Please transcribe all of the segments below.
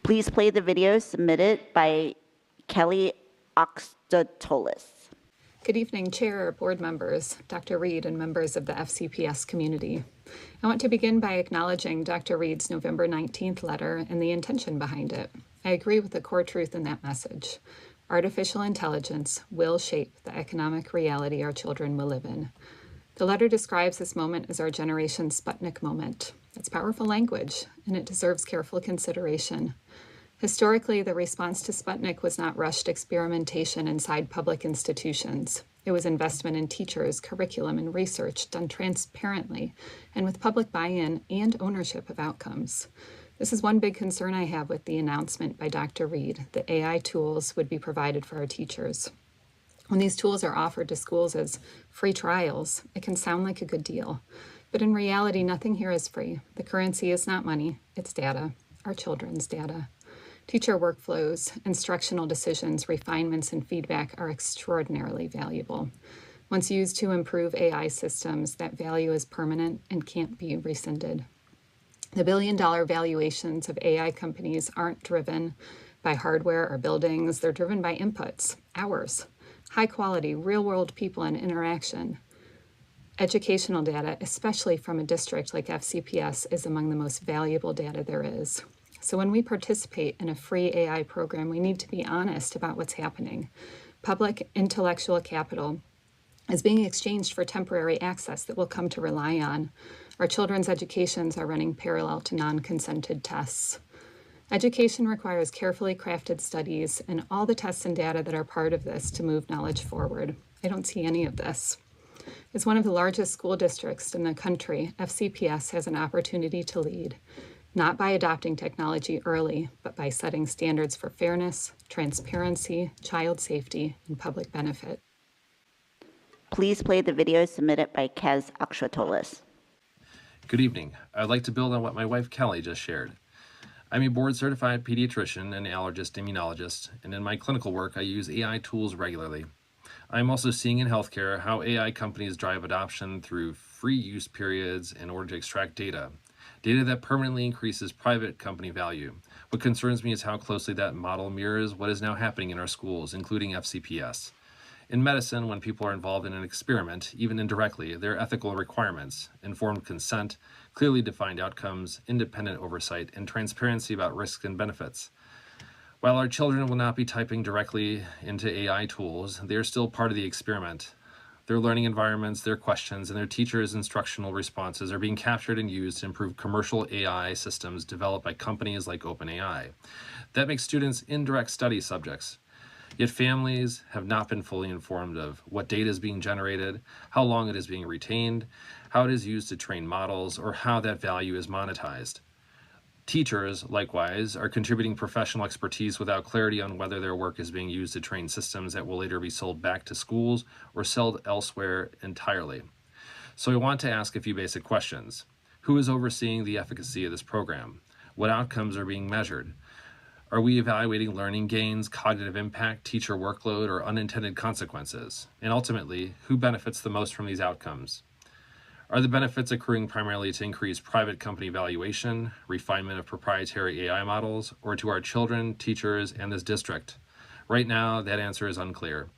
Please play the video submitted by Kelly Oxtotolis. Good evening, Chair, board members, Dr. Reed, and members of the FCPS community. I want to begin by acknowledging Dr. Reed's November 19th letter and the intention behind it. I agree with the core truth in that message. Artificial intelligence will shape the economic reality our children will live in. The letter describes this moment as our generation's Sputnik moment. It's powerful language, and it deserves careful consideration. Historically, the response to Sputnik was not rushed experimentation inside public institutions. It was investment in teachers, curriculum, and research done transparently and with public buy-in and ownership of outcomes. This is one big concern I have with the announcement by Dr. Reed that AI tools would be provided for our teachers. When these tools are offered to schools as free trials, it can sound like a good deal. But in reality, nothing here is free. The currency is not money, it's data, our children's data. Teacher workflows, instructional decisions, refinements, and feedback are extraordinarily valuable. Once used to improve AI systems, that value is permanent and can't be rescinded. The billion-dollar valuations of AI companies aren't driven by hardware or buildings. They're driven by inputs, hours, high-quality, real-world people and interaction. Educational data, especially from a district like FCPS, is among the most valuable data there is. So when we participate in a free AI program, we need to be honest about what's happening. Public intellectual capital is being exchanged for temporary access that we'll come to rely on. Our children's educations are running parallel to non-consented tests. Education requires carefully crafted studies and all the tests and data that are part of this to move knowledge forward. I don't see any of this. As one of the largest school districts in the country, FCPS has an opportunity to lead, not by adopting technology early, but by setting standards for fairness, transparency, child safety, and public benefit. Please play the video submitted by Kez Oxtotolis. Good evening. I'd like to build on what my wife Kelly just shared. I'm a board-certified pediatrician and allergist immunologist, and in my clinical work I use AI tools regularly. I'm also seeing in healthcare how AI companies drive adoption through free use periods in order to extract data that permanently increases private company value. What concerns me is how closely that model mirrors what is now happening in our schools, including FCPS. In medicine, when people are involved in an experiment, even indirectly, there are ethical requirements, informed consent, clearly defined outcomes, independent oversight, and transparency about risks and benefits. While our children will not be typing directly into AI tools, they are still part of the experiment. Their learning environments, their questions, and their teachers' instructional responses are being captured and used to improve commercial AI systems developed by companies like OpenAI. That makes students indirect study subjects. Yet families have not been fully informed of what data is being generated, how long it is being retained, how it is used to train models, or how that value is monetized. Teachers, likewise, are contributing professional expertise without clarity on whether their work is being used to train systems that will later be sold back to schools or sold elsewhere entirely. So I want to ask a few basic questions. Who is overseeing the efficacy of this program? What outcomes are being measured? Are we evaluating learning gains, cognitive impact, teacher workload, or unintended consequences? And ultimately, who benefits the most from these outcomes? Are the benefits accruing primarily to increase private company valuation, refinement of proprietary AI models, or to our children, teachers, and this district? Right now, that answer is unclear,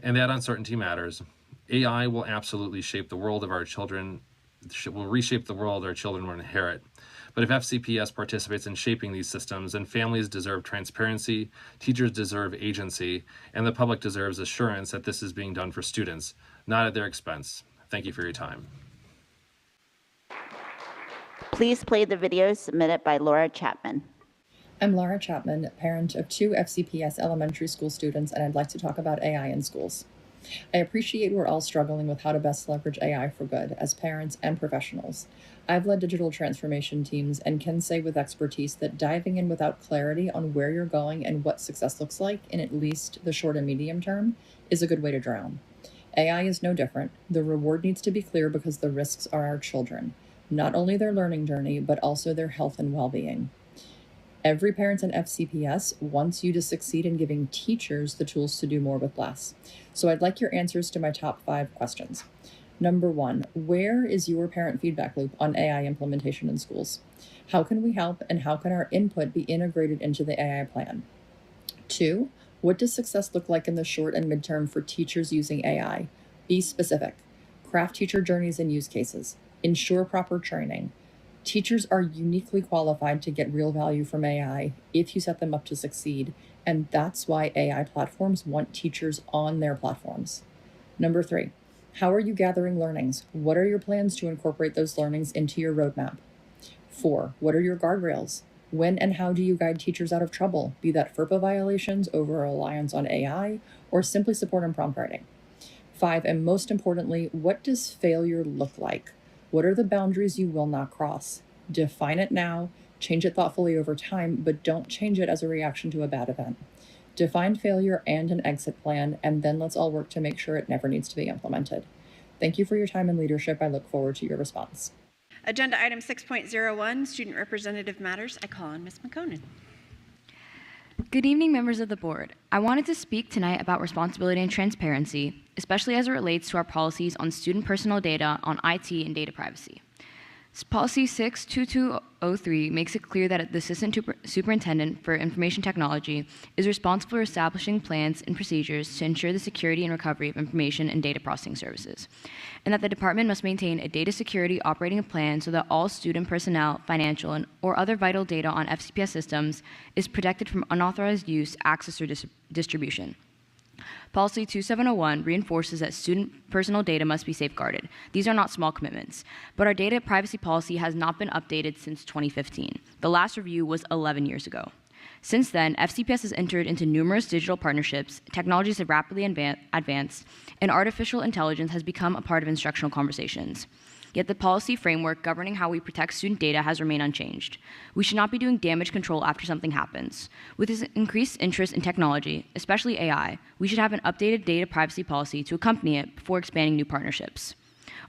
and that uncertainty matters. AI will absolutely shape the world of our children, will reshape the world our children will inherit. But if FCPS participates in shaping these systems, then families deserve transparency, teachers deserve agency, and the public deserves assurance that this is being done for students, not at their expense. Thank you for your time. Please play the video submitted by Laura Chapman. I'm Laura Chapman, parent of 2 FCPS elementary school students, and I'd like to talk about AI in schools. I appreciate we're all struggling with how to best leverage AI for good as parents and professionals. I've led digital transformation teams and can say with expertise that diving in without clarity on where you're going and what success looks like in at least the short and medium term is a good way to drown. AI is no different. The reward needs to be clear because the risks are our children. Not only their learning journey, but also their health and well-being. Every parent in FCPS wants you to succeed in giving teachers the tools to do more with less. So I'd like your answers to my top 5 questions. Number 1, where is your parent feedback loop on AI implementation in schools? How can we help, and how can our input be integrated into the AI plan? 2, what does success look like in the short and midterm for teachers using AI? Be specific. Craft teacher journeys and use cases. Ensure proper training. Teachers are uniquely qualified to get real value from AI if you set them up to succeed, and that's why AI platforms want teachers on their platforms. Number 3, how are you gathering learnings? What are your plans to incorporate those learnings into your roadmap? 4, what are your guardrails? When and how do you guide teachers out of trouble, be that FERPA violations, over reliance on AI, or simply support and prompt writing? 5, and most importantly, what does failure look like? What are the boundaries you will not cross? Define it now, change it thoughtfully over time, but don't change it as a reaction to a bad event. Define failure and an exit plan, and then let's all work to make sure it never needs to be implemented. Thank you for your time and leadership. I look forward to your response. Agenda item 6.01, Student Representative Matters. I call on Ms. McConan. Good evening, members of the board. I wanted to speak tonight about responsibility and transparency, especially as it relates to our policies on student personal data, on IT, and data privacy. Policy 62203 makes it clear that the Assistant Superintendent for Information Technology is responsible for establishing plans and procedures to ensure the security and recovery of information and data processing services, and that the department must maintain a data security operating plan so that all student personnel, financial, or other vital data on FCPS systems is protected from unauthorized use, access, or distribution. Policy 2701 reinforces that student personal data must be safeguarded. These are not small commitments, but our data privacy policy has not been updated since 2015. The last review was 11 years ago. Since then, FCPS has entered into numerous digital partnerships, technologies have rapidly advanced, and artificial intelligence has become a part of instructional conversations. Yet the policy framework governing how we protect student data has remained unchanged. We should not be doing damage control after something happens. With this increased interest in technology, especially AI, we should have an updated data privacy policy to accompany it before expanding new partnerships.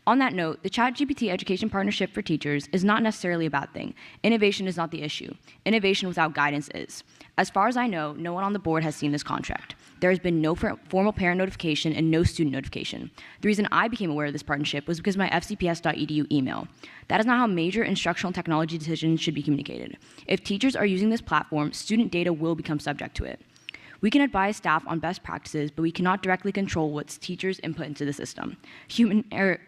On that note, the ChatGPT Education Partnership for Teachers is not necessarily a bad thing. Innovation is not the issue. Innovation without guidance is. As far as I know, no one on the board has seen this contract. There has been no formal parent notification and no student notification. The reason I became aware of this partnership was because of my fcps.edu email. That is not how major instructional technology decisions should be communicated. If teachers are using this platform, student data will become subject to it. We can advise staff on best practices, but we cannot directly control what teachers input into the system. Human error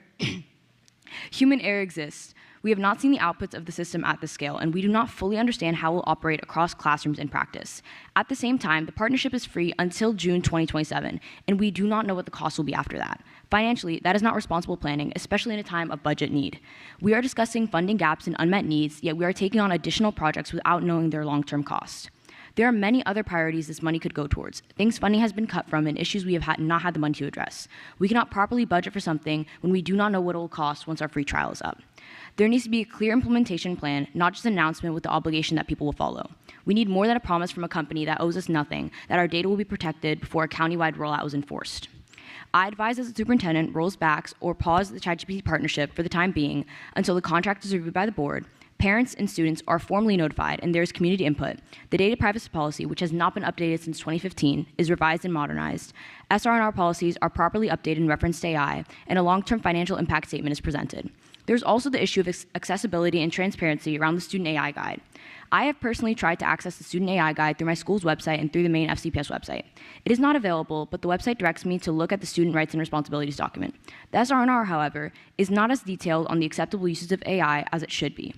exists. We have not seen the outputs of the system at this scale, and we do not fully understand how it will operate across classrooms in practice. At the same time, the partnership is free until June 2027, and we do not know what the cost will be after that. Financially, that is not responsible planning, especially in a time of budget need. We are discussing funding gaps and unmet needs, yet we are taking on additional projects without knowing their long-term costs. There are many other priorities this money could go towards, things funding has been cut from, and issues we have not had the money to address. We cannot properly budget for something when we do not know what it will cost once our free trial is up. There needs to be a clear implementation plan, not just an announcement with the obligation that people will follow. We need more than a promise from a company that owes us nothing, that our data will be protected before a countywide rollout is enforced. I advise that the superintendent rolls back or pause the ChatGPT partnership for the time being until the contract is reviewed by the board, parents and students are formally notified, and there is community input. The data privacy policy, which has not been updated since 2015, is revised and modernized. SR&R policies are properly updated in reference to AI, and a long-term financial impact statement is presented. There's also the issue of accessibility and transparency around the Student AI Guide. I have personally tried to access the Student AI Guide through my school's website and through the main FCPS website. It is not available, but the website directs me to look at the Student Rights and Responsibilities document. The SR&R, however, is not as detailed on the acceptable uses of AI as it should be.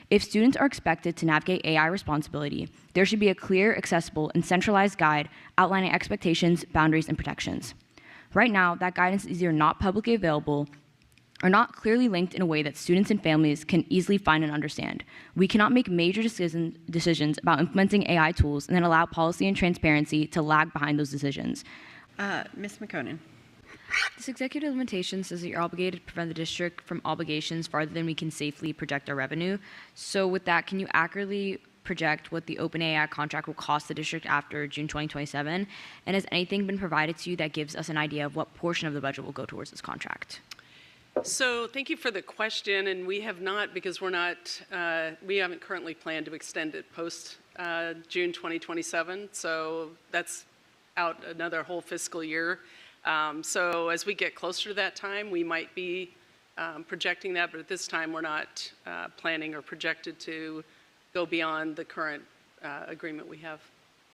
If students are expected to navigate AI responsibility, there should be a clear, accessible, and centralized guide outlining expectations, boundaries, and protections. Right now, that guidance is either not publicly available or not clearly linked in a way that students and families can easily find and understand. We cannot make major decisions about implementing AI tools and then allow policy and transparency to lag behind those decisions. Ms. McConan. This executive limitation says that you're obligated to prevent the district from obligations farther than we can safely project our revenue. So with that, can you accurately project what the OpenAI contract will cost the district after June 2027? And has anything been provided to you that gives us an idea of what portion of the budget will go towards this contract? So thank you for the question, and we have not, because we haven't currently planned to extend it post June 2027, so that's out another whole fiscal year. So as we get closer to that time, we might be projecting that, but at this time, we're not planning or projected to go beyond the current agreement we have.